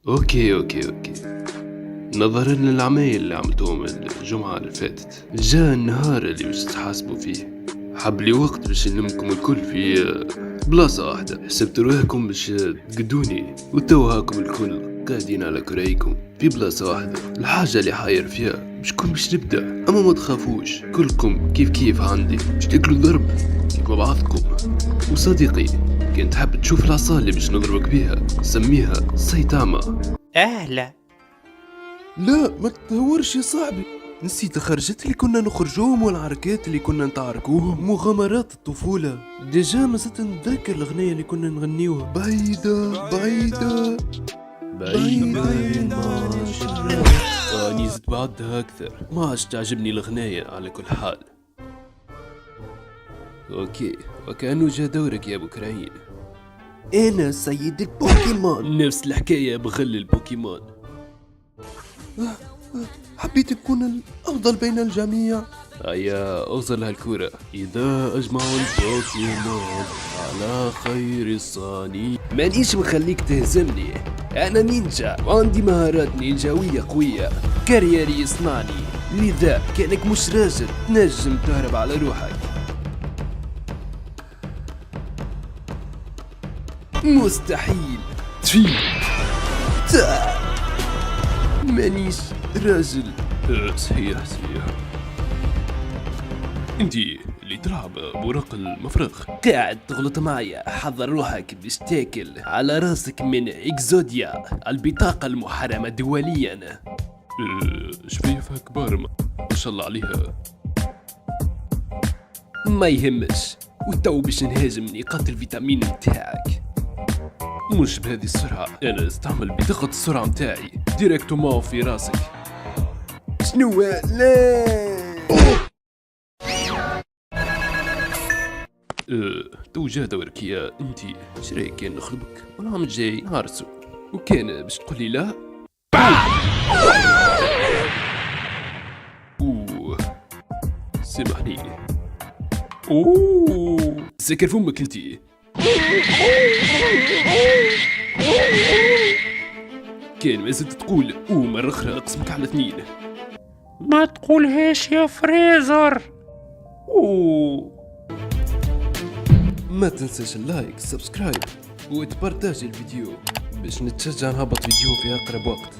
اوكي. نظرا للعمايل اللي عملتوهم الجمعة اللي فاتت، جاء النهار اللي باش تحاسبوا فيه. حب لي وقت باش نلمكم الكل في بلاصة واحدة. حسبت رواحكم باش تقدوني، وتوا هاكم الكل قاعدين على كرايكم في بلاصة واحدة. الحاجة اللي حاير فيها شكون باش نبدا، اما ما تخافوش كلكم كيف عندي باش تاكلوا ضرب كيف بعضكم. وصديقي، كنت حاب تشوف العصا اللي باش نضربك بيها، سميها سيتاما. أهلا. لا ما تتهورش يا صاحبي، نسيت الخرجات اللي كنا نخرجوهم والعركات اللي كنا نتعاركوهم، مغامرات الطفولة. ديجا ما زلت نتذكر الأغنية اللي كنا نغنيوها، بعيدة بعيدة بعيدة ما شرة. راني زدت بعدها أكثر، ما عادش تعجبني الغناية على كل حال. أوكي، وكأنه جا دورك يا أبو كراين. أنا سيد البوكيمون. نفس الحكاية بغل البوكيمون. حبيت نكون الأفضل بين الجميع. هيا أغزل هالكورة. إذا أجمع البوكيمون على خير الصاني. مانيش مخليك تهزمني، أنا نينجا وعندي مهارات نينجاوية قوية. كاريري يصنعني، لذا كأنك مش راجل تنجم تهرب على روحك. مستحيل تفيل. مانيش راجل. صحيح. انتي اللي تلعب بورق المفرغ قاعد تغلط معايا. حضر روحك باش تاكل على راسك من اكزوديا، البطاقة المحرمة دوليا. شفايفها كبار ما شاء الله عليها. ما يهمش، وتو باش نهاجم نقاط الفيتامين متاعك. مش بهذه السرعة، أنا استعمل بطاقة السرعة متاعي ديريكتومون في راسك. شنو؟ لا تو جا دورك يا انتي. شرايك كان نخربك والعام الجاي نهارسو، وكان باش تقولي لا. اوه سامحني. اوه سكر فمك انتي. كان ما زلت تقول مرة أخرى أقسمك على 2. ما تقولهاش يا فريزر. ما تنساش اللايك، سبسكرايب وتبارتاج الفيديو باش نتشجع نهبط فيديو في أقرب وقت.